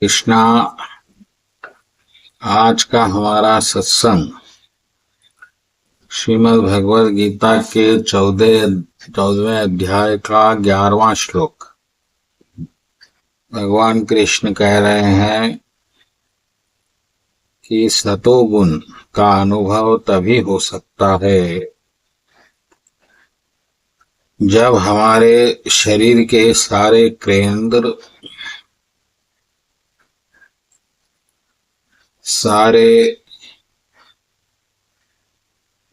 कृष्णा। आज का हमारा सत्संग श्रीमद् भगवद गीता के 14वें अध्याय का 11वां श्लोक। भगवान कृष्ण कह रहे हैं कि सतोगुण का अनुभव तभी हो सकता है जब हमारे शरीर के सारे केंद्र, सारे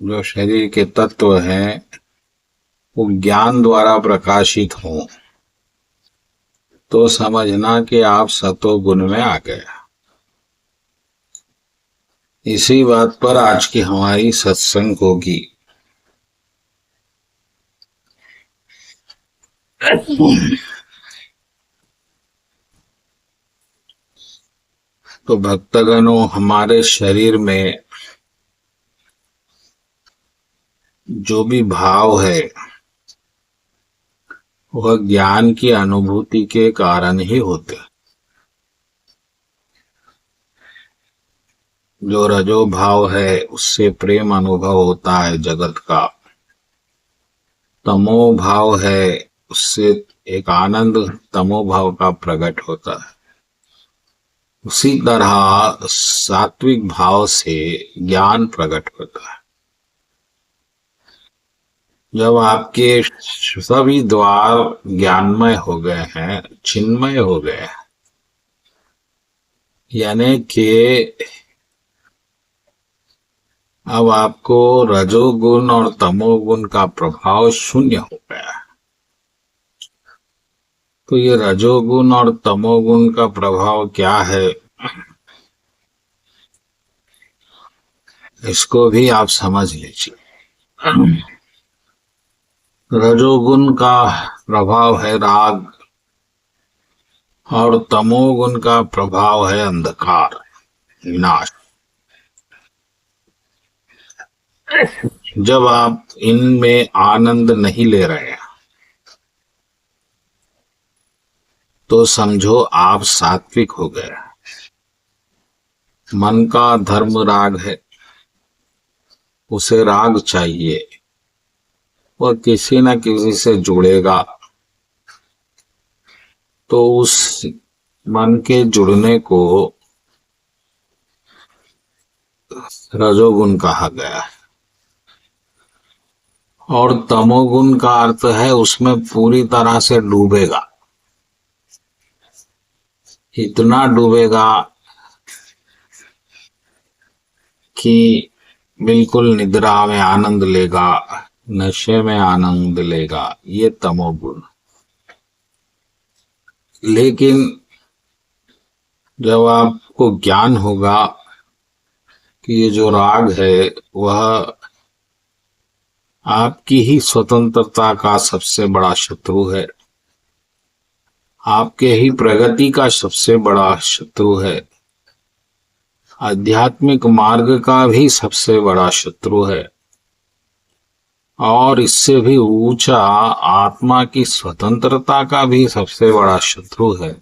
जो शरीर के तत्व हैं वो ज्ञान द्वारा प्रकाशित हों। तो समझना कि आप सतोगुण में आ गए। इसी बात पर आज की हमारी सत्संग होगी। तो भक्तगणों, हमारे शरीर में जो भी भाव है वह ज्ञान की अनुभूति के कारण ही होते हैं। जो रजो भाव है उससे प्रेम अनुभव होता है जगत का। तमो भाव है उससे एक आनंद तमो भाव का प्रकट होता है। उसी तरह सात्विक भाव से ज्ञान प्रकट होता है। जब आपके सभी द्वार ज्ञानमय हो गए हैं, चिन्मय हो गए हैं, यानी कि अब आपको रजोगुण और तमोगुण का प्रभाव शून्य हो गया है। तो ये रजोगुण और तमोगुण का प्रभाव क्या है, इसको भी आप समझ लीजिए। रजोगुण का प्रभाव है राग और तमोगुण का प्रभाव है अंधकार, विनाश। जब आप इनमें आनंद नहीं ले रहे हैं तो समझो आप सात्विक हो गए। मन का धर्म राग है, उसे राग चाहिए, वह किसी न किसी से जुड़ेगा। तो उस मन के जुड़ने को रजोगुण कहा गया है। और तमोगुण का अर्थ है उसमें पूरी तरह से डूबेगा, इतना डूबेगा कि बिल्कुल निद्रा में आनंद लेगा, नशे में आनंद लेगा। ये तमोगुण। लेकिन जब आपको ज्ञान होगा कि ये जो राग है वह आपकी ही स्वतंत्रता का सबसे बड़ा शत्रु है, आपके ही प्रगति का सबसे बड़ा शत्रु है, आध्यात्मिक मार्ग का भी सबसे बड़ा शत्रु है, और इससे भी ऊंचा आत्मा की स्वतंत्रता का भी सबसे बड़ा शत्रु है,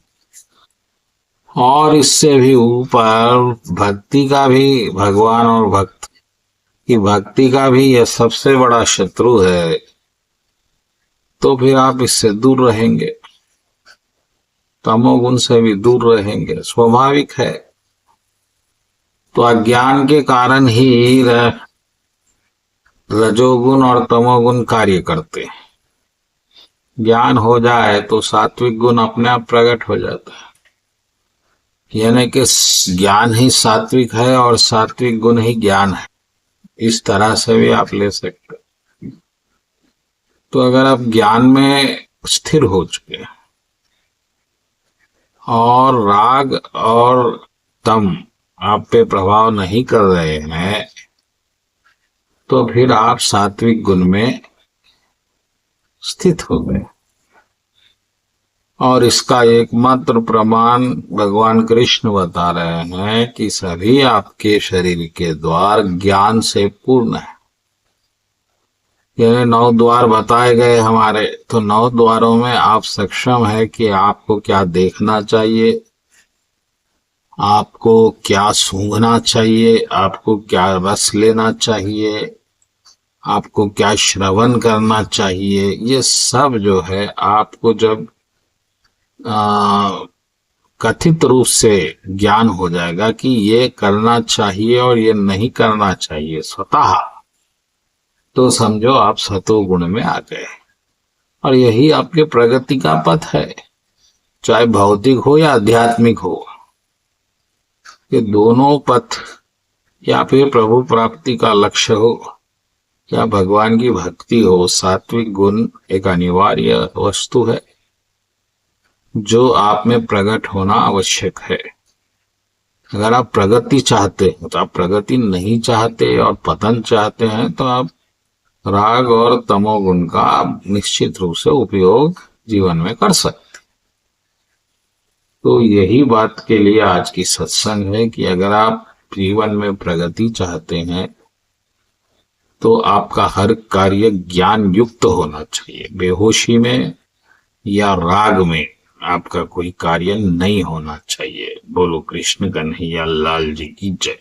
और इससे भी ऊपर भक्ति का भी, भगवान और भक्त की भक्ति का भी यह सबसे बड़ा शत्रु है। तो फिर आप इससे दूर रहेंगे, तमोगुण से भी दूर रहेंगे, स्वाभाविक है। तो अज्ञान के कारण ही रजोगुण और तमोगुण कार्य करते हैं। ज्ञान हो जाए तो सात्विक गुण अपने आप प्रकट हो जाता है, यानी कि ज्ञान ही सात्विक है और सात्विक गुण ही ज्ञान है। इस तरह से भी आप ले सकते। तो अगर आप ज्ञान में स्थिर हो चुके हैं और राग और तम आप पे प्रभाव नहीं कर रहे हैं, तो फिर आप सात्विक गुण में स्थित हो गए। और इसका एकमात्र प्रमाण भगवान कृष्ण बता रहे हैं कि सभी आपके शरीर के द्वार ज्ञान से पूर्ण है। यानी 9 द्वार बताए गए हमारे, तो 9 द्वारों में आप सक्षम है कि आपको क्या देखना चाहिए, आपको क्या सूंघना चाहिए, आपको क्या रस लेना चाहिए, आपको क्या श्रवण करना चाहिए, ये सब जो है आपको जब कथित रूप से ज्ञान हो जाएगा कि ये करना चाहिए और ये नहीं करना चाहिए स्वतः, तो समझो आप सतोगुण में आ गए। और यही आपके प्रगति का पथ है, चाहे भौतिक हो या आध्यात्मिक हो। ये दोनों पथ, या फिर प्रभु प्राप्ति का लक्ष्य हो या भगवान की भक्ति हो, सात्विक गुण एक अनिवार्य वस्तु है जो आप में प्रकट होना आवश्यक है। अगर आप प्रगति चाहते हैं तो आप प्रगति नहीं चाहते और पतन चाहते हैं तो आप राग और तमोगुण का निश्चित रूप से उपयोग जीवन में कर सकते। तो यही बात के लिए आज की सत्संग है कि अगर आप जीवन में प्रगति चाहते हैं तो आपका हर कार्य ज्ञान युक्त होना चाहिए। बेहोशी में या राग में आपका कोई कार्य नहीं होना चाहिए। बोलो कृष्ण कन्हैया लाल जी की जय।